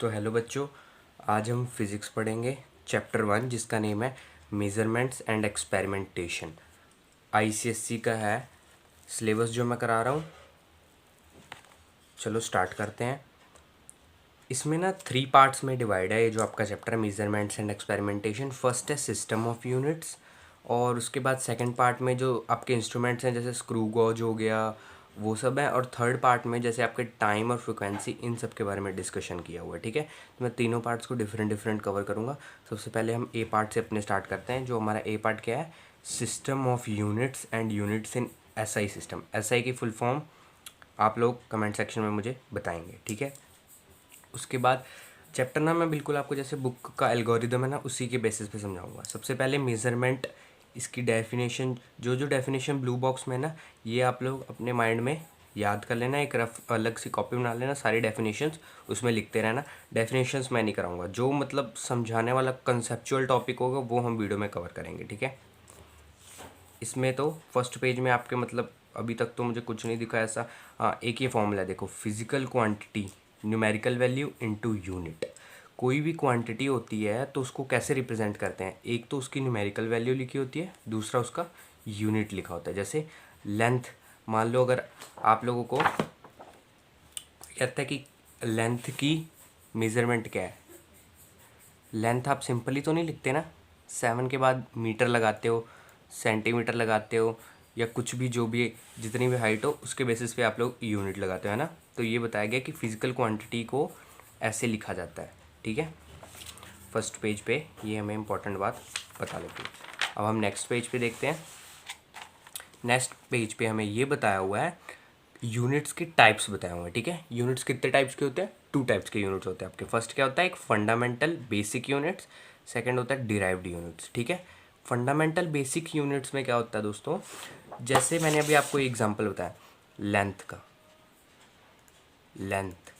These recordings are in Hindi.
तो हेलो बच्चों, आज हम फिज़िक्स पढ़ेंगे चैप्टर 1 जिसका नेम है मेज़रमेंट्स एंड एक्सपेरिमेंटेशन। आईसीएससी का है सिलेबस जो मैं करा रहा हूँ। चलो स्टार्ट करते हैं। इसमें ना 3 पार्ट्स में डिवाइड है ये जो आपका चैप्टर है मेज़रमेंट्स एंड एक्सपेरिमेंटेशन। फर्स्ट है सिस्टम ऑफ यूनिट्स, और उसके बाद सेकंड पार्ट में जो आपके इंस्ट्रूमेंट्स हैं जैसे स्क्रू गॉज हो गया वो सब है, और थर्ड पार्ट में जैसे आपके टाइम और फ्रिक्वेंसी इन सब के बारे में डिस्कशन किया हुआ है। ठीक है, तो मैं तीनों पार्ट्स को डिफरेंट कवर करूँगा। सबसे पहले हम ए पार्ट से अपने स्टार्ट करते हैं। जो हमारा ए पार्ट क्या है, system of units and units in SI system. SI की फुल फॉर्म आप लोग कमेंट सेक्शन में मुझे बताएंगे। ठीक है, उसके बाद चैप्टर ना मैं बिल्कुल आपको जैसे बुक का एल्गोरिदम है ना उसी के बेसिस पे समझाऊंगा। सबसे पहले मेज़रमेंट, इसकी डेफिनेशन, जो डेफिनेशन ब्लू बॉक्स में है ना ये आप लोग अपने माइंड में याद कर लेना। एक रफ अलग सी कॉपी बना लेना, सारी डेफिनेशंस उसमें लिखते रहना। डेफिनेशंस मैं नहीं कराऊंगा, जो मतलब समझाने वाला कंसेप्चुअल टॉपिक होगा वो हम वीडियो में कवर करेंगे। ठीक है, इसमें तो फर्स्ट पेज में आपके मतलब अभी तक तो मुझे कुछ नहीं दिखा ऐसा। हाँ, एक ये फॉर्मूला देखो, physical quantity numerical value into unit. कोई भी क्वांटिटी होती है तो उसको कैसे रिप्रेजेंट करते हैं, एक तो उसकी न्यूमेरिकल वैल्यू लिखी होती है, दूसरा उसका यूनिट लिखा होता है। जैसे लेंथ, मान लो अगर आप लोगों को कहता है कि लेंथ की मेज़रमेंट क्या है, लेंथ आप सिंपली तो नहीं लिखते ना, 7 के बाद मीटर लगाते हो, सेंटीमीटर लगाते हो, या कुछ भी जो भी जितनी भी हाइट हो उसके बेसिस पे आप लोग यूनिट लगाते हो, है ना। तो ये बताया गया कि फिजिकल क्वांटिटी को ऐसे लिखा जाता है। ठीक है, फर्स्ट पेज पे ये हमें इम्पोर्टेंट बात बता लेती है। अब हम नेक्स्ट पेज पे देखते हैं। नेक्स्ट पेज पे हमें ये बताया हुआ है, यूनिट्स के टाइप्स बताए हुए हैं। ठीक है, यूनिट्स कितने टाइप्स के होते हैं, 2 टाइप्स के यूनिट्स होते हैं आपके। फर्स्ट क्या होता है, एक फंडामेंटल बेसिक यूनिट्स, सेकंड होता है डिराइव्ड यूनिट्स। ठीक है, फंडामेंटल बेसिक यूनिट्स में क्या होता है दोस्तों, जैसे मैंने अभी आपको एग्जांपल बताया लेंथ का, लेंथ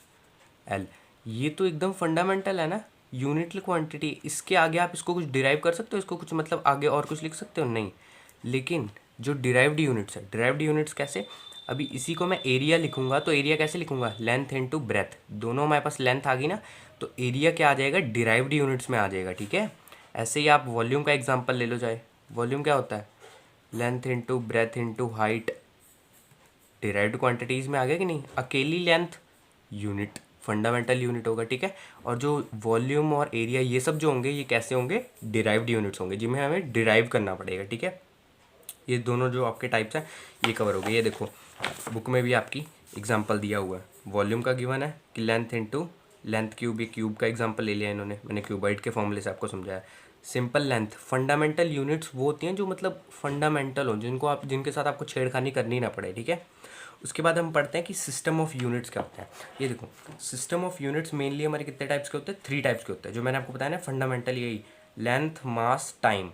एल, ये तो एकदम फंडामेंटल है ना, यूनिट क्वांटिटी। इसके आगे आप इसको कुछ डिराइव कर सकते हो, इसको कुछ मतलब आगे और कुछ लिख सकते हो, नहीं। लेकिन जो डिराइव्ड यूनिट्स है, डिराइव्ड यूनिट्स कैसे, अभी इसी को मैं एरिया लिखूंगा तो एरिया कैसे लिखूंगा, लेंथ इनटू ब्रेथ। दोनों हमारे पास लेंथ आ गई ना, तो एरिया क्या आ जाएगा, डिराइव्ड यूनिट्स में आ जाएगा। ठीक है, ऐसे ही आप वॉल्यूम का एग्जांपल ले लो, चाहे वॉल्यूम क्या होता है, length into breadth into height, derived quantities में आ गया कि नहीं। अकेली लेंथ यूनिट, फंडामेंटल यूनिट होगा। ठीक है, और जो वॉल्यूम और एरिया ये सब जो होंगे ये कैसे होंगे, डिराइव्ड यूनिट्स होंगे, जिन्हें हमें डिराइव करना पड़ेगा। ठीक है, ये दोनों जो आपके टाइप्स हैं ये कवर हो गए। ये देखो बुक में भी आपकी एग्जांपल दिया हुआ है, वॉल्यूम का गिवन है कि लेंथ इनटू लेंथ क्यूब, ये क्यूब का एग्जांपल ले लिया इन्होंने, मैंने क्यूबाइड के फॉर्मूले से आपको समझाया। सिंपल लेंथ, फंडामेंटल यूनिट्स वो होती हैं जो मतलब फंडामेंटल हो, जिनको आप जिनके साथ आपको छेड़खानी करनी ना पड़े। ठीक है, उसके बाद हम पढ़ते हैं कि सिस्टम ऑफ यूनिट्स क्या होता है। ये देखो, सिस्टम ऑफ यूनिट्स मेनली हमारे कितने टाइप्स के होते हैं, 3 टाइप्स के होते हैं, जो मैंने आपको बताया ना फंडामेंटल, यही लेंथ मास टाइम,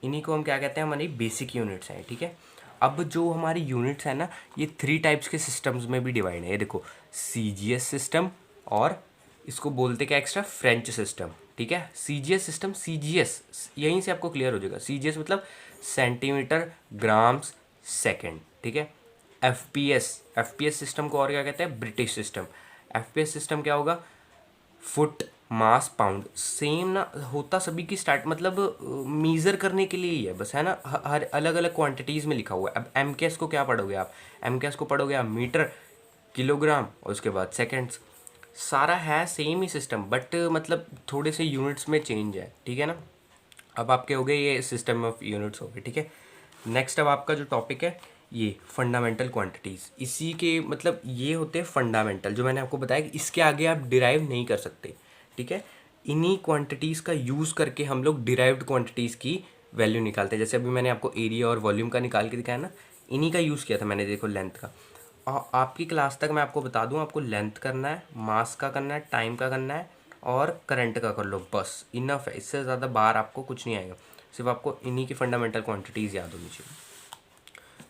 इन्हीं को हम क्या कहते हैं, हमारी बेसिक यूनिट्स हैं। ठीक है, अब जो हमारी यूनिट्स हैं ना ये 3 टाइप्स के सिस्टम्स में भी डिवाइड है। ये देखो, सीजीएस सिस्टम, और इसको बोलते क्या एक्स्ट्रा, फ्रेंच सिस्टम। ठीक है, सीजीएस सिस्टम, सीजीएस यहीं से आपको क्लियर हो जाएगा, सीजीएस मतलब सेंटीमीटर ग्राम्स सेकेंड। ठीक है, एफपीएस, एफपीएस सिस्टम को और क्या कहते हैं, ब्रिटिश सिस्टम। एफपीएस सिस्टम क्या होगा, फुट मास पाउंड, सेम ना होता सभी की स्टार्ट मतलब मीज़र करने के लिए ही है बस, है ना। हर अलग अलग क्वांटिटीज़ में लिखा हुआ है। अब एमकेएस को क्या पढ़ोगे आप, एमकेएस को पढ़ोगे आप मीटर, किलोग्राम, और उसके बाद सेकेंड्स। सारा है सेम ही सिस्टम, बट मतलब थोड़े से यूनिट्स में चेंज है। ठीक है ना, अब आपके हो गए ये सिस्टम ऑफ यूनिट्स हो गए। ठीक है, नेक्स्ट अब आपका जो टॉपिक है ये फंडामेंटल क्वांटिटीज़, इसी के मतलब ये होते हैं फंडामेंटल, जो मैंने आपको बताया कि इसके आगे आप डिराइव नहीं कर सकते। ठीक है, इन्हीं क्वांटिटीज़ का यूज़ करके हम लोग डिराइव्ड क्वांटिटीज़ की वैल्यू निकालते हैं। जैसे अभी मैंने आपको एरिया और वॉल्यूम का निकाल के दिखाया ना, इन्हीं का यूज़ किया था मैंने, देखो लेंथ का। और आपकी क्लास तक मैं आपको बता दूं, आपको लेंथ करना है, मास का करना है, टाइम का करना है, और करंट का कर लो, बस इनफ है। इससे ज़्यादा बाहर आपको कुछ नहीं आएगा, सिर्फ आपको इन्हीं की फंडामेंटल क्वांटिटीज़ याद होनी चाहिए।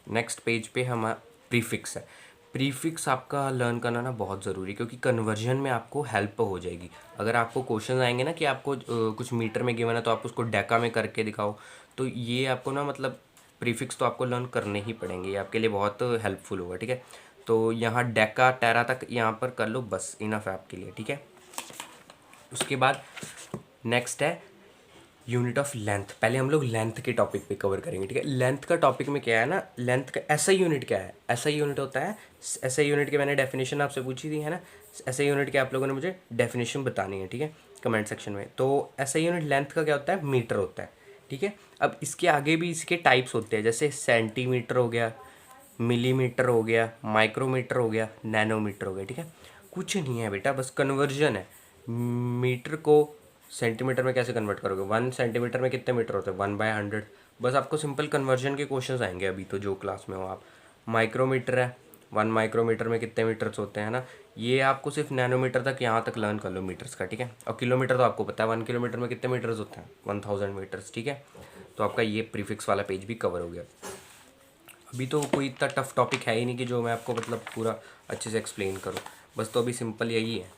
नेक्स्ट पेज पे हम प्रीफिक्स है। प्रीफिक्स आपका लर्न करना ना बहुत ज़रूरी है, क्योंकि कन्वर्जन में आपको हेल्प हो जाएगी। अगर आपको क्वेश्चन आएंगे ना कि आपको कुछ मीटर में गिवन है तो आप उसको डेका में करके दिखाओ, तो ये आपको ना मतलब प्रीफिक्स तो आपको लर्न करने ही पड़ेंगे, ये आपके लिए बहुत हेल्पफुल होगा। ठीक है, तो यहाँ डेका टेरा तक यहाँ पर कर लो, बस इनफ है आपके लिए। ठीक है, उसके बाद नेक्स्ट है यूनिट ऑफ लेंथ। पहले हम लोग लेंथ के टॉपिक पे कवर करेंगे, ठीक है। लेंथ का टॉपिक में क्या है ना, लेंथ का एसआई यूनिट क्या है, एसआई यूनिट होता है, एसआई यूनिट की मैंने डेफिनेशन आपसे पूछी थी, है ना। एसआई यूनिट के आप लोगों ने मुझे डेफिनेशन बतानी है, ठीक है, कमेंट सेक्शन में। तो एसआई यूनिट लेंथ का क्या होता है, मीटर होता है, ठीक है। अब इसके आगे भी इसके टाइप्स होते हैं, जैसे सेंटीमीटर हो गया, मिलीमीटर हो गया, माइक्रोमीटर हो गया, नैनोमीटर हो गया, ठीक है। कुछ नहीं है बेटा, बस कन्वर्जन है। मीटर को सेंटीमीटर में कैसे कन्वर्ट करोगे, 1 सेंटीमीटर में कितने मीटर होते हैं, 1/100। बस आपको सिंपल कन्वर्जन के क्वेश्चंस आएंगे अभी तो, जो क्लास में हो आप। माइक्रोमीटर है, 1 माइक्रोमीटर में कितने मीटर्स होते हैं ना, ये आपको सिर्फ नैनोमीटर तक यहाँ तक लर्न कर लो मीटर्स का, ठीक है। और किलोमीटर तो आपको पता है, 1 किलोमीटर में कितने मीटर्स होते हैं, 1000 मीटर्स, ठीक है। तो आपका ये प्रीफिक्स वाला पेज भी कवर हो गया। अभी तो कोई इतना टफ टॉपिक है ही नहीं कि जो मैं आपको मतलब पूरा अच्छे से एक्सप्लेन करूँ, बस तो अभी सिंपल यही है।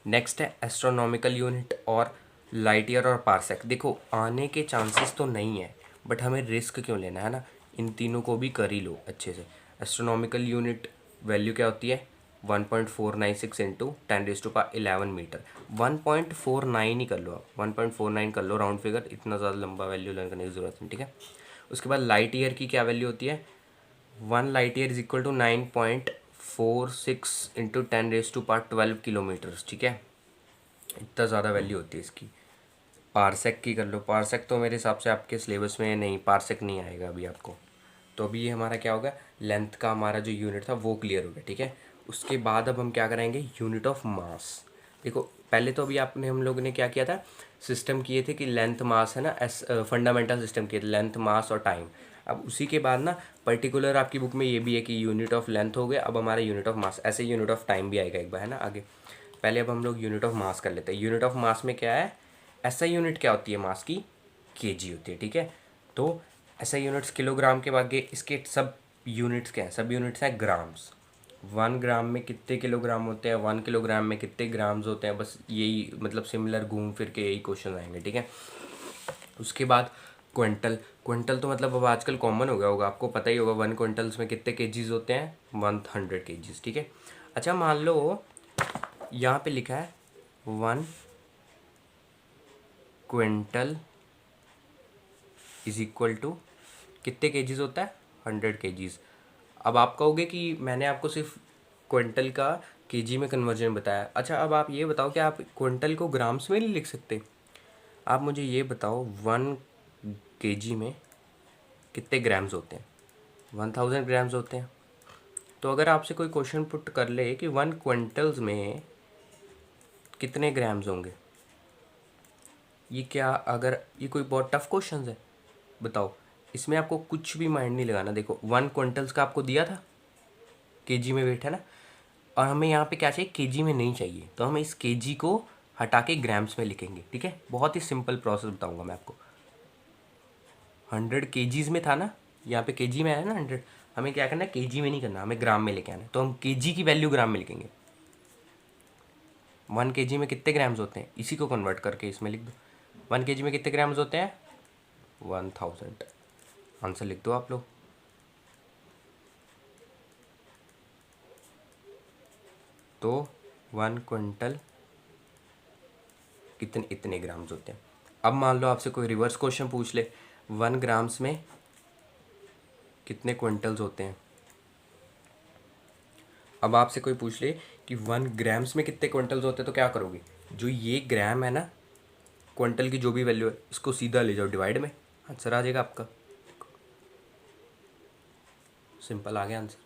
नेक्स्ट है एस्ट्रोनॉमिकल यूनिट और लाइट ईयर और पारसेक। देखो आने के चांसेस तो नहीं है, बट हमें रिस्क क्यों लेना है ना, इन तीनों को भी कर ही लो अच्छे से। एस्ट्रोनॉमिकल यूनिट वैल्यू क्या होती है, 1.496 इंटू 10⁻11 मीटर। 1.49 ही कर लो आप, 1.49 कर लो राउंड फिगर, इतना ज़्यादा लंबा वैल्यू लर्न करने की ज़रूरत नहीं, ठीक है। उसके बाद लाइट ईयर की क्या वैल्यू होती है, 1 light year is equal to 9.46 into 10⁻12 kilometres, ठीक है। इतना ज़्यादा वैल्यू होती है इसकी। पारसेक की कर लो, पारसेक तो मेरे हिसाब से आपके सिलेबस में नहीं, पारसेक नहीं आएगा अभी आपको। तो अभी ये हमारा क्या होगा, लेंथ का हमारा जो यूनिट था वो क्लियर हो गया, ठीक है। उसके बाद अब हम क्या करेंगे, यूनिट ऑफ मास। देखो पहले तो अभी आपने हम लोगों ने क्या किया था, सिस्टम किए थे कि लेंथ मास है ना, फंडामेंटल सिस्टम किए थे, लेंथ मास और टाइम। अब उसी के बाद ना पर्टिकुलर आपकी बुक में ये भी है कि यूनिट ऑफ लेंथ हो गया, अब हमारा यूनिट ऑफ मास, ऐसे यूनिट ऑफ टाइम भी आएगा एक बार, है ना आगे। पहले अब हम लोग यूनिट ऑफ मास कर लेते हैं। यूनिट ऑफ मास में क्या है, ऐसा यूनिट क्या होती है मास की, केजी होती है, ठीक है। तो ऐसा यूनिट्स किलोग्राम के बाद इसके सब यूनिट्स क्या हैं, सब यूनिट्स हैं ग्राम्स। 1 ग्राम में कितने किलोग्राम होते हैं, 1 किलोग्राम में कितने ग्राम्स होते हैं, बस यही मतलब सिमिलर घूम फिर के यही क्वेश्चन आएंगे, ठीक है। उसके बाद क्विंटल, क्विंटल तो मतलब अब आजकल कॉमन हो गया होगा, आपको पता ही होगा 1 क्विंटल्स में कितने केजीज होते हैं, 100 केजीज, ठीक है। अच्छा मान लो यहाँ पे लिखा है 1 क्विंटल इज इक्वल टू कितने केजीज होता है, 100 केजीज। अब आप कहोगे कि मैंने आपको सिर्फ क्विंटल का केजी में कन्वर्जन बताया। अच्छा अब आप ये बताओ कि आप क्विंटल को ग्राम्स में नहीं लिख सकते। आप मुझे ये बताओ 1 केजी में कितने ग्राम्स होते हैं, 1000 ग्राम्स होते हैं। तो अगर आपसे कोई क्वेश्चन पुट कर ले कि 1 क्विंटल्स में कितने ग्राम्स होंगे, ये क्या, अगर ये कोई बहुत टफ क्वेश्चन है बताओ, इसमें आपको कुछ भी माइंड नहीं लगाना। देखो 1 क्विंटल्स का आपको दिया था, केजी में वेट है ना, और हमें यहाँ पे क्या चाहिए, केजी में नहीं चाहिए, तो हम इस केजी को हटा के ग्राम्स में लिखेंगे, ठीक है। बहुत ही सिंपल प्रोसेस बताऊंगा मैं आपको। 100 केजीज में था ना, यहाँ पे केजी में आया ना 100, हमें क्या करना है, केजी में नहीं करना, हमें ग्राम में लेके आना है। तो हम केजी की वैल्यू ग्राम में लिखेंगे। 1 केजी में कितने ग्राम्स होते हैं, इसी को कन्वर्ट करके इसमें लिख दो। 1 केजी में कितने ग्राम्स होते हैं, 1000। आंसर लिख दो आप लोग। तो 1 क्विंटल कितने इतने ग्राम्स होते हैं। अब मान लो आपसे कोई रिवर्स क्वेश्चन पूछ ले, 1 ग्राम्स में कितने क्विंटल्स होते हैं। अब आपसे कोई पूछ ले कि 1 ग्राम्स में कितने क्विंटल्स होते हैं, तो क्या करोगे, जो ये ग्राम है ना, क्विंटल की जो भी वैल्यू है, इसको सीधा ले जाओ डिवाइड में, आंसर आ जाएगा आपका। सिंपल आ गया आंसर।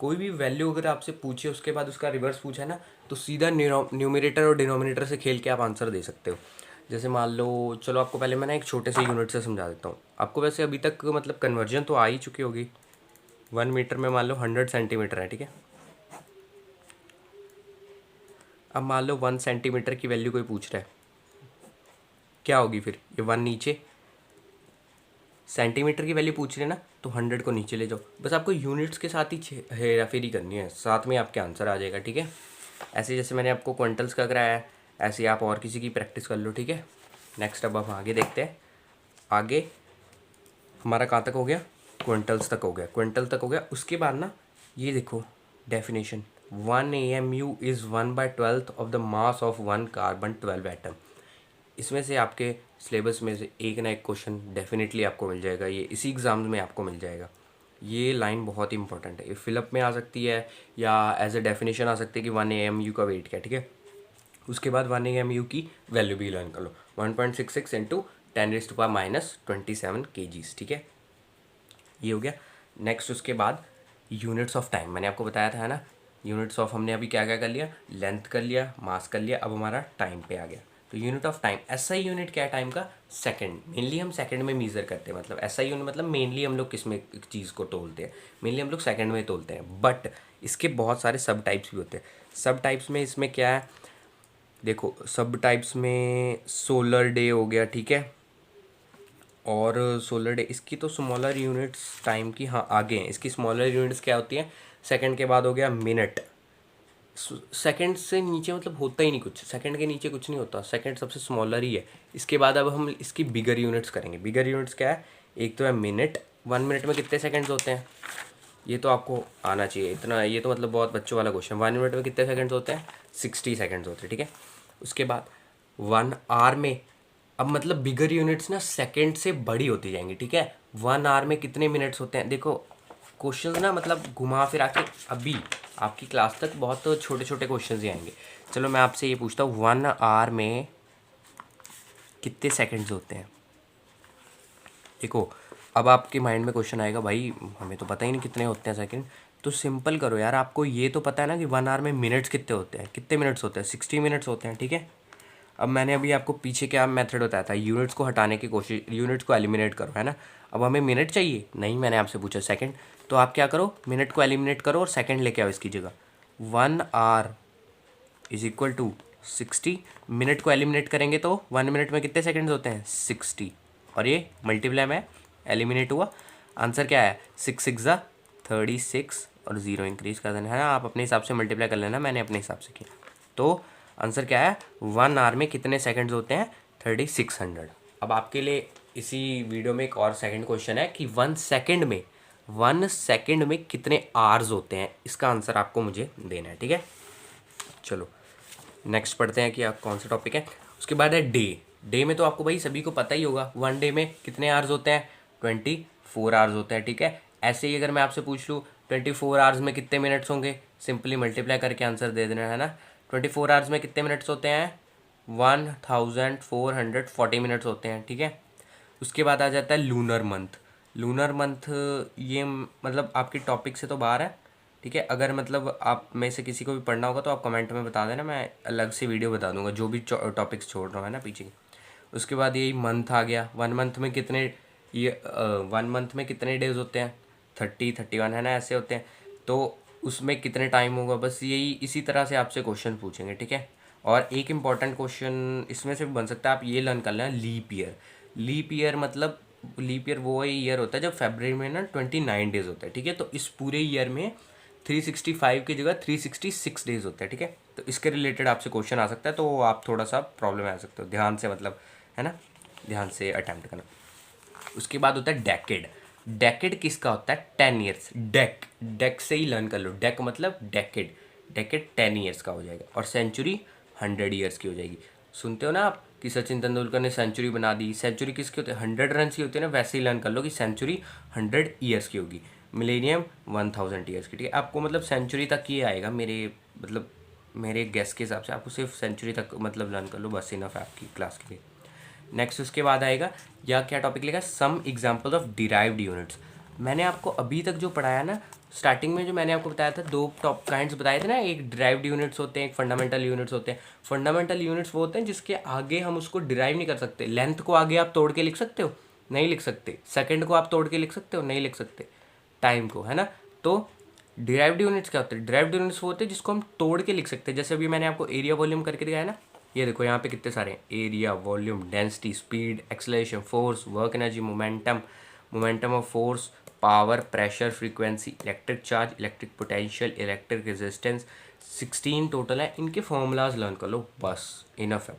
कोई भी वैल्यू अगर आपसे पूछे उसके बाद उसका रिवर्स पूछा है ना, तो सीधा न्यूमरेटर और डिनोमिनेटर से खेल के आप आंसर दे सकते हो। जैसे मान लो, चलो आपको पहले मैं ना एक छोटे से यूनिट से समझा देता हूँ। आपको वैसे अभी तक मतलब कन्वर्जन तो आ ही चुकी होगी। 1 मीटर में मान लो 100 सेंटीमीटर है, ठीक है। अब मान लो 1 सेंटीमीटर की वैल्यू कोई पूछ रहा है, क्या होगी फिर, ये 1 नीचे, सेंटीमीटर की वैल्यू पूछ रहे हैं ना, तो 100 को नीचे ले जाओ। बस आपको यूनिट्स के साथ ही हेरा फेरी करनी है, साथ में आपके आंसर आ जाएगा, ठीक है। ऐसे जैसे मैंने आपको क्विंटल्स का कराया है, ऐसे आप और किसी की प्रैक्टिस कर लो, ठीक है। नेक्स्ट अब हम आगे देखते हैं। आगे हमारा कहाँ तक हो गया, क्विंटल्स तक हो गया, क्विंटल तक हो गया। उसके बाद ना ये देखो definition, 1 AMU is 1/12 of the mass of 1 carbon 12 atom. इसमें से आपके सिलेबस में से एक ना एक क्वेश्चन डेफिनेटली आपको मिल जाएगा, ये इसी एग्ज़ाम में आपको मिल जाएगा। ये लाइन बहुत ही इंपॉर्टेंट है, ये फिलअप में आ सकती है या एज ए डेफिनेशन आ सकती है कि 1 AMU का वेट क्या है, ठीक है। उसके बाद 1 AMU की वैल्यू भी लर्न कर लो, 1.66 इंटू 10⁻⁻27 kgs, ठीक है। ये हो गया। नेक्स्ट उसके बाद यूनिट्स ऑफ टाइम, मैंने आपको बताया था है ना, यूनिट्स ऑफ हमने अभी क्या क्या कर लिया, लेंथ कर लिया, मास कर लिया, अब हमारा टाइम पे आ गया। तो unit of time, SI unit क्या है टाइम का, सेकंड। मेनली हम सेकंड में मेजर करते हैं, मतलब एसआई यूनिट मतलब मेनली हम लोग किस में एक चीज़ को तोलते हैं, मेनली हम लोग सेकंड में तोलते हैं। बट इसके बहुत सारे सब टाइप्स भी होते हैं। सब टाइप्स में इसमें क्या है, देखो सब टाइप्स में सोलर डे हो गया, ठीक है, और सोलर डे इसकी तो स्मॉलर यूनिट्स टाइम की हाँ आगे हैं। इसकी स्मॉलर यूनिट्स क्या होती हैं, सेकंड के बाद हो गया मिनट, सेकंड से नीचे मतलब होता ही नहीं कुछ, सेकंड के नीचे कुछ नहीं होता, सेकंड सबसे स्मॉलर ही है। इसके बाद अब हम इसकी बिगर यूनिट्स करेंगे। बिगर यूनिट्स क्या है, एक तो है मिनट, 1 मिनट में कितने सेकंड्स होते हैं, ये तो आपको आना चाहिए इतना, ये तो मतलब बहुत बच्चों वाला क्वेश्चन। 1 मिनट में कितने सेकंड्स होते हैं, 60 सेकंड्स होते हैं, ठीक है। उसके बाद 1 आवर में, अब मतलब बिगर यूनिट्स ना सेकंड से बड़ी होती जाएंगी, ठीक है। 1 आवर में कितने मिनट्स होते हैं, देखो क्वेश्चन ना मतलब घुमा फिरा के अभी आपकी क्लास तक बहुत छोटे छोटे क्वेश्चन ही आएंगे। चलो मैं आपसे ये पूछता हूँ, 1 आवर में कितने सेकंड्स होते हैं। देखो अब आपके माइंड में क्वेश्चन आएगा, भाई हमें तो पता ही नहीं कितने होते हैं सेकंड। तो सिंपल करो यार, आपको ये तो पता है ना कि 1 आवर में मिनट्स कितने होते हैं, कितने मिनट्स होते हैं, 60 मिनट्स होते हैं, ठीक है। अब मैंने अभी आपको पीछे क्या मेथड बताया था, यूनिट्स को हटाने की कोशिश, यूनिट्स को एलिमिनेट करो, है ना। अब हमें मिनट चाहिए नहीं, मैंने आपसे पूछा सेकंड, तो आप क्या करो, मिनट को एलिमिनेट करो और सेकंड लेके आओ इसकी जगह। 1 hour is equal to 60, minute को एलिमिनेट करेंगे तो 1 मिनट में कितने सेकंड्स होते हैं, 60, और ये मल्टीप्लाई में एलिमिनेट हुआ, आंसर क्या है, 6 6 36 और 0 इंक्रीज कर देना है ना, आप अपने हिसाब से मल्टीप्लाई कर लेना, मैंने अपने हिसाब से किया। तो आंसर क्या है, 1 आवर में कितने सेकंड्स होते हैं, 3600। अब आपके लिए इसी वीडियो में एक और सेकंड क्वेश्चन है कि 1 सेकंड में कितने आवर्स होते हैं, इसका आंसर आपको मुझे देना है, ठीक है। चलो नेक्स्ट पढ़ते हैं कि आप कौन सा टॉपिक है। उसके बाद है डे। डे में तो आपको भाई सभी को पता ही होगा, 1 डे में कितने आवर्स होते हैं, 24 आवर्स होते हैं, ठीक है। ऐसे ही अगर मैं आपसे पूछ लूँ 24 आवर्स में कितने मिनट्स होंगे, सिंपली मल्टीप्लाई करके आंसर दे देना है ना। 24 आवर्स में कितने मिनट्स होते हैं, 1440 मिनट्स होते हैं, ठीक है। उसके बाद आ जाता है लूनर मंथ। लूनर मंथ ये मतलब आपके टॉपिक से तो बाहर है, ठीक है। अगर मतलब आप में से किसी को भी पढ़ना होगा तो आप कमेंट में बता देना, मैं अलग से वीडियो बता दूंगा जो भी टॉपिक्स छोड़ रहा हूँ, है ना पीछे। उसके बाद यही मंथ आ गया, 1 मंथ में कितने, ये 1 मंथ में कितने डेज होते हैं, 30 31 है ना, ऐसे होते हैं। तो उसमें कितने टाइम होगा, बस यही इसी तरह से आपसे क्वेश्चन पूछेंगे, ठीक है। और एक इम्पॉर्टेंट क्वेश्चन इसमें से भी बन सकता है, आप ये लर्न कर लेना, लीप ईयर। लीप ईयर मतलब, लीप ईयर वो ईयर होता है जब फरवरी में ना 29 डेज होता है, ठीक है। तो इस पूरे ईयर में 365 की जगह 366 डेज होते हैं, ठीक है। तो इसके रिलेटेड आपसे क्वेश्चन आ सकता है, तो आप थोड़ा सा प्रॉब्लम में आ सकते हो, ध्यान से मतलब, है ना, ध्यान से अटैम्प्ट करना। उसके बाद होता है डेकेड। डेकेड किसका होता है, 10 ईयर्स। डेक, डेक से ही लर्न कर लो, डेक मतलब डेकेड, डेकेड 10 ईयर्स का हो जाएगा। और सेंचुरी 100 ईयर्स की हो जाएगी। सुनते हो ना आप कि सचिन तेंदुलकर ने सेंचुरी बना दी, सेंचुरी किसकी होती है, 100 रन की होती है ना, वैसे ही लर्न कर लो कि सेंचुरी 100 ईयर्स की होगी, मिलेनियम 1000 ईयर्स की, ठीक है। आपको मतलब सेंचुरी तक ये आएगा, मेरे मतलब मेरे गेस के हिसाब से आपको सिर्फ सेंचुरी तक मतलब लर्न कर लो, बस इनफ है आपकी क्लास के लिए। नेक्स्ट उसके बाद आएगा, या क्या टॉपिक लेगा, some example of derived units. मैंने आपको अभी तक जो पढ़ाया ना, स्टार्टिंग में जो मैंने आपको बताया था, दो टॉप काइंड्स बताए थे ना, एक डिराइव्ड यूनिट्स होते हैं, एक फंडामेंटल यूनिट्स होते हैं। फंडामेंटल यूनिट्स वो होते हैं जिसके आगे हम उसको डिराइव नहीं कर सकते। लेंथ को आगे आप तोड़ के लिख सकते हो, नहीं लिख सकते। सेकंड को आप तोड़ के लिख सकते हो, नहीं लिख सकते। टाइम को, है ना। तो डिराइव्ड यूनिट्स क्या होते हैं, डिराइव्ड यूनिट्स वो होते हैं जिसको हम तोड़ के लिख सकते हैं। जैसे अभी मैंने आपको एरिया वॉल्यूम करके दिखाया ना, ये देखो यहाँ पे कितने सारे हैं, area, volume, density, speed, acceleration, force, work energy, momentum, momentum of force, power, pressure, frequency, electric charge, electric potential, electric resistance, 16 total है। इनके फॉर्मूलाज लर्न कर लो, बस इनफ है।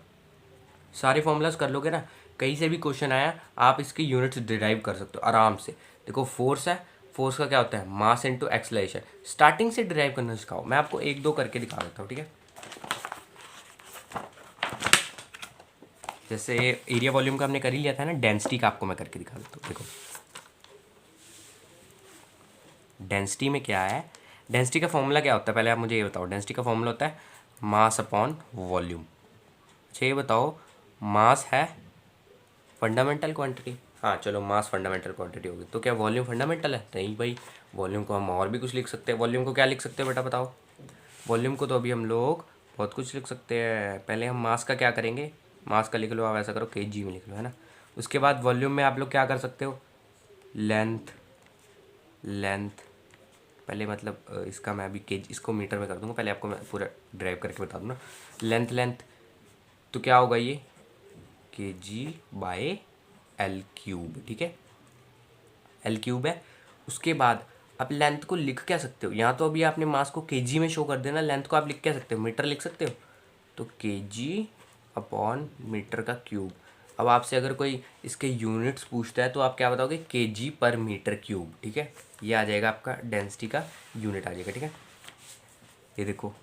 सारे फॉर्मूलाज कर लोगे ना, कहीं से भी क्वेश्चन आया आप इसके यूनिट्स डिराइव कर सकते हो आराम से। देखो फोर्स है, फोर्स का क्या होता है, मास इनटू एक्सेलरेशन। स्टार्टिंग से डिराइव करना सिखाओ, मैं आपको एक दो करके दिखा देता हूँ, ठीक है। जैसे एरिया वॉल्यूम का हमने कर ही लिया था ना, डेंसिटी का आपको मैं करके दिखा देता हूँ। देखो डेंसिटी में क्या है, डेंसिटी का फॉर्मूला क्या होता है, पहले आप मुझे ये बताओ। डेंसिटी का फॉर्मूला होता है मास अपॉन वॉल्यूम। अच्छा ये बताओ, मास है फंडामेंटल क्वांटिटी, हाँ चलो मास फंडामेंटल क्वांटिटी होगी, तो क्या वॉल्यूम फंडामेंटल है? नहीं भाई, वॉल्यूम को हम और भी कुछ लिख सकते हैं। वॉल्यूम को क्या लिख सकते हैं बेटा बताओ? वॉल्यूम को तो अभी हम लोग बहुत कुछ लिख सकते हैं। पहले हम मास का क्या करेंगे, मास का लिख लो, आप ऐसा करो केजी में लिख लो, है ना। उसके बाद वॉल्यूम में आप लोग क्या कर सकते हो, लेंथ, लेंथ पहले मतलब इसका मैं अभी केजी, इसको मीटर में कर दूंगा, पहले आपको मैं पूरा ड्राइव करके बता दूँ ना। लेंथ, लेंथ तो क्या होगा ये, के जी बाय एल क्यूब, ठीक है, एल क्यूब है। उसके बाद आप लेंथ को लिख क्या सकते हो, यहाँ तो अभी आपने मास को केजी में शो कर देना, लेंथ को आप लिख क्या सकते हो, मीटर लिख सकते हो, तो केजी अपॉन मीटर का क्यूब। अब आपसे अगर कोई इसके यूनिट्स पूछता है तो आप क्या बताओगे, केजी पर मीटर क्यूब, ठीक है। ये आ जाएगा आपका डेंसिटी का यूनिट आ जाएगा, ठीक है। ये देखो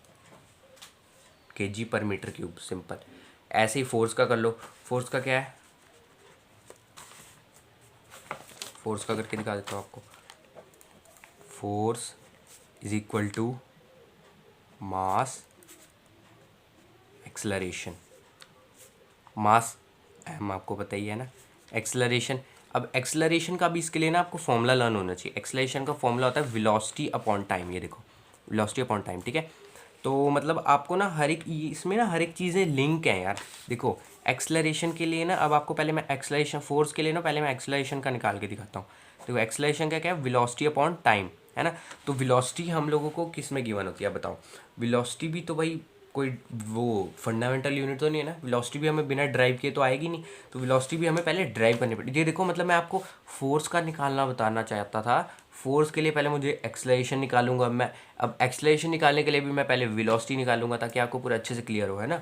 केजी पर मीटर क्यूब, सिंपल। ऐसे ही फोर्स का कर लो, फोर्स का क्या है, फोर्स का करके दिखा देता हूँ आपको। Force is equal to mass acceleration. Mass M आपको पता ही है ना, एक्सलरेशन। अब एक्सलरेशन का भी इसके लिए ना आपको फॉर्मूला लर्न होना चाहिए। एक्सलरेशन का फॉर्मूला होता है वेलोसिटी अपॉन टाइम, ये देखो वेलोसिटी अपॉन टाइम, ठीक है। तो मतलब आपको ना हर एक इसमें ना हर एक चीज़ें लिंक हैं यार। देखो एक्सलरेशन के लिए ना, अब आपको पहले मैं एक्सलरेशन, फोर्स के लिए ना पहले मैं एक्सलरेशन का निकाल के दिखाता हूँ। देखो एक्सलरेशन का क्या है, वेलोसिटी अपॉन टाइम, है ना। तो वेलोसिटी हम लोगों को किस में गिवन होती है बताओ, वेलोसिटी भी तो भाई कोई वो फंडामेंटल यूनिट तो नहीं है ना, वेलोसिटी भी हमें बिना ड्राइव किए तो आएगी नहीं, तो वेलोसिटी भी हमें पहले ड्राइव करनी पड़ेगी। ये देखो मतलब मैं आपको फोर्स का निकालना बताना चाहता था, फोर्स के लिए पहले मुझे एक्सलेशन निकालूंगा मैं, अब एक्सलेशन निकालने के लिए भी मैं पहले वेलोसिटी निकालूंगा, ताकि आपको पूरा अच्छे से क्लियर हो, है ना।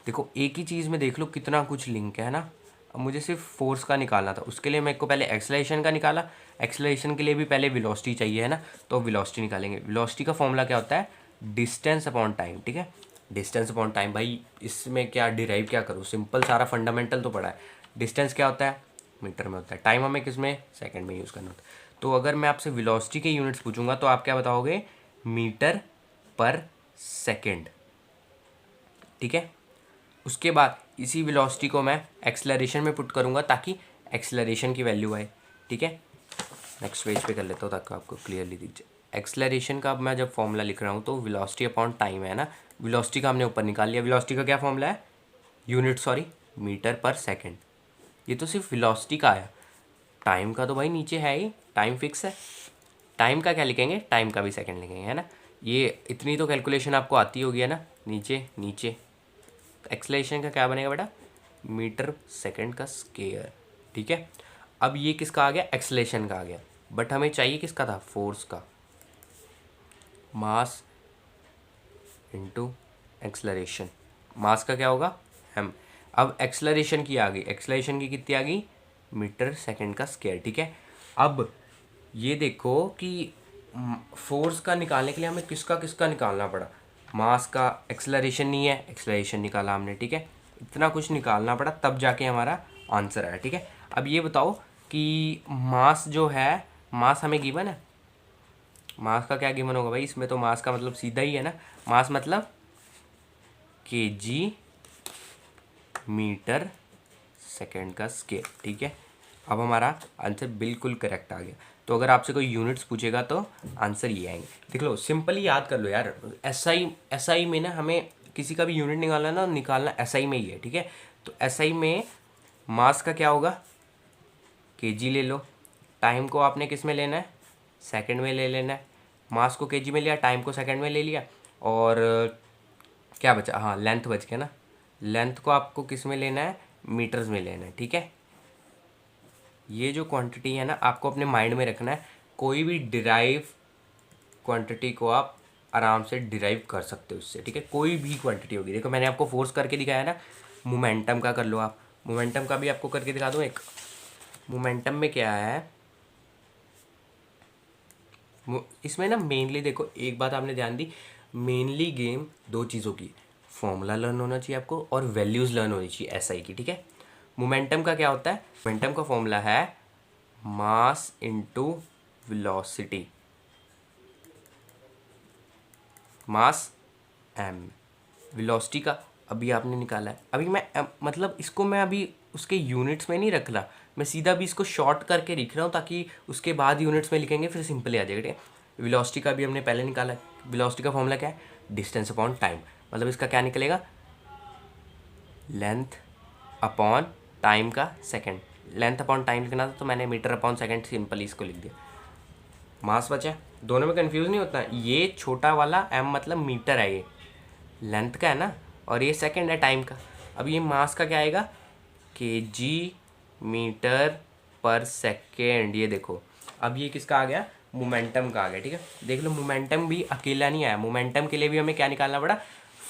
देखो एक ही चीज़ में देख लो कितना कुछ लिंक है ना। अब मुझे सिर्फ फोर्स का निकालना था, उसके लिए मेरे को पहले एक्सलेशन का निकाला, एक्सलेशन के लिए भी पहले वेलोसिटी चाहिए, है ना। तो वेलोसिटी निकालेंगे। वेलोसिटी का फॉर्मूला क्या होता है, डिस्टेंस अपॉन टाइम, ठीक है। डिस्टेंस अपॉन टाइम, भाई इसमें क्या डिराइव क्या करूँ, सिंपल सारा फंडामेंटल तो पड़ा है। डिस्टेंस क्या होता है, मीटर में होता है, टाइम हमें किस में, सेकंड में यूज़ करना होता है। तो अगर मैं आपसे वेलोसिटी के यूनिट्स पूछूंगा तो आप क्या बताओगे, मीटर पर सेकंड, ठीक है। उसके बाद इसी वेलोसिटी को मैं एक्सेलरेशन में पुट करूँगा ताकि एक्सेलरेशन की वैल्यू आए, ठीक है। नेक्स्ट पेज पे कर लेता हूँ ताकि आपको क्लियरली दिख जाए। एक्सेलरेशन का अब मैं जब फॉर्मूला लिख रहा हूँ तो वेलोसिटी अपॉन टाइम है ना, वेलोसिटी का हमने ऊपर निकाल लिया। वेलोसिटी का क्या फॉर्मूला है, यूनिट सॉरी मीटर पर सेकंड। ये तो सिर्फ वेलोसिटी का आया, टाइम का तो भाई नीचे है ही, टाइम फिक्स है। टाइम का क्या लिखेंगे, टाइम का भी सेकंड लिखेंगे, है ना। ये इतनी तो कैलकुलेशन आपको आती होगी, है ना। नीचे नीचे एक्सेलरेशन का क्या बनेगा बेटा, मीटर सेकंड का स्क्वायर, ठीक है। अब ये किसका आ गया, एक्सेलरेशन का आ गया, बट हमें चाहिए किसका था, फोर्स का। मास इनटू एक्सेलरेशन, मास का क्या होगा एम। अब एक्सेलरेशन की आ गई, एक्सेलरेशन की कितनी आ गई, मीटर सेकंड का स्क्वायर, ठीक है। अब ये देखो कि फोर्स का निकालने के लिए हमें किसका किसका निकालना पड़ा, मास का, एक्सेलरेशन नहीं है, एक्सेलरेशन निकाला हमने, ठीक है। इतना कुछ निकालना पड़ा तब जाके हमारा आंसर आया, ठीक है। अब ये बताओ कि मास जो है, मास हमें गिवन है, मास का क्या गिवन होगा भाई, इसमें तो मास का मतलब सीधा ही है ना, मास मतलब केजी मीटर सेकंड का स्क्वायर, ठीक है। अब हमारा आंसर बिल्कुल करेक्ट आ गया। तो अगर आपसे कोई यूनिट्स पूछेगा तो आंसर ये आएंगे, देख लो सिंपली याद कर लो यार। एसआई में ना हमें किसी का भी यूनिट निकालना ना, निकालना एसआई में ही है, ठीक है। तो एसआई में मास का क्या होगा, केजी ले लो, टाइम को आपने किस में लेना है, सेकंड में ले लेना है। मास को केजी में लिया, टाइम को सेकंड में ले लिया, और क्या बचा, हाँ लेंथ बच गया ना, लेंथ को आपको किस में लेना है, मीटर्स में लेना है, ठीक है। ये जो क्वांटिटी है ना आपको अपने माइंड में रखना है, कोई भी डिराइव क्वांटिटी को आप आराम से डिराइव कर सकते हो इससे, ठीक है। कोई भी क्वांटिटी होगी, देखो मैंने आपको फोर्स करके दिखाया ना, मोमेंटम का कर लो आप, मोमेंटम का भी आपको करके दिखा दूँ एक। मोमेंटम में क्या है, इसमें ना मेनली देखो एक बात आपने ध्यान दी, मेनली गेम दो चीज़ों की, फॉर्मूला लर्न होना चाहिए आपको और वैल्यूज़ लर्न होनी चाहिए एसआई की, ठीक है। मोमेंटम का क्या होता है, मोमेंटम का फॉर्मूला है मास इनटू वेलोसिटी, मास एम। वेलोसिटी का अभी आपने निकाला है, अभी मैं मतलब इसको मैं अभी उसके यूनिट्स में नहीं रख रहा, मैं सीधा भी इसको शॉर्ट करके लिख रहा हूँ ताकि उसके बाद यूनिट्स में लिखेंगे फिर सिंपल आ जाएगा, ठीक है। वेलोसिटी का भी हमने पहले निकाला है, वेलोसिटी का फॉर्मूला क्या है, डिस्टेंस अपॉन टाइम, मतलब इसका क्या निकलेगा, लेंथ अपॉन टाइम का सेकंड, लेंथ अपॉन टाइम लिखना था तो मैंने मीटर अपॉन सेकंड सिंपल इसको लिख दिया। मास बचा, दोनों में कंफ्यूज नहीं होता, ये छोटा वाला एम मतलब मीटर है, ये लेंथ का है ना, और ये सेकंड है टाइम का। अब ये मास का क्या आएगा, केजी मीटर पर सेकेंड, ये देखो अब ये किसका आ गया, मोमेंटम का आ गया, ठीक है। देख लो मोमेंटम भी अकेला नहीं आया, मोमेंटम के लिए भी हमें क्या निकालना पड़ा,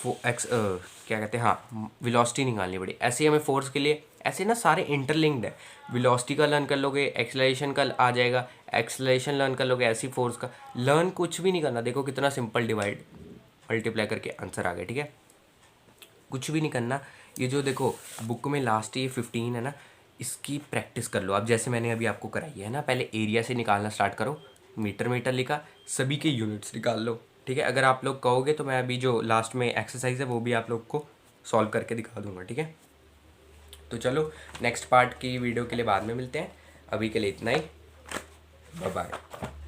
क्या कहते हैं, हाँ वेलोसिटी निकालनी पड़ी। ऐसे ही हमें फोर्स के लिए, ऐसे ना सारे इंटरलिंक्ड है, वेलोसिटी का लर्न कर लोगे एक्सेलरेशन का आ जाएगा, एक्सेलरेशन लर्न कर लोगे ऐसी फोर्स का लर्न, कुछ भी नहीं करना, देखो कितना सिंपल, डिवाइड मल्टीप्लाई करके आंसर आ गया, ठीक है। कुछ भी नहीं करना, ये जो देखो बुक में लास्ट ये 15 है ना, इसकी प्रैक्टिस कर लो। अब जैसे मैंने अभी आपको कराई है ना, पहले एरिया से निकालना स्टार्ट करो, मीटर मीटर लिखा, सभी के यूनिट्स निकाल लो, ठीक है। अगर आप लोग कहोगे तो मैं अभी जो लास्ट में एक्सरसाइज है वो भी आप लोग को सॉल्व करके दिखा दूंगा, ठीक है। तो चलो नेक्स्ट पार्ट की वीडियो के लिए बाद में मिलते हैं, अभी के लिए इतना ही, बाय बाय।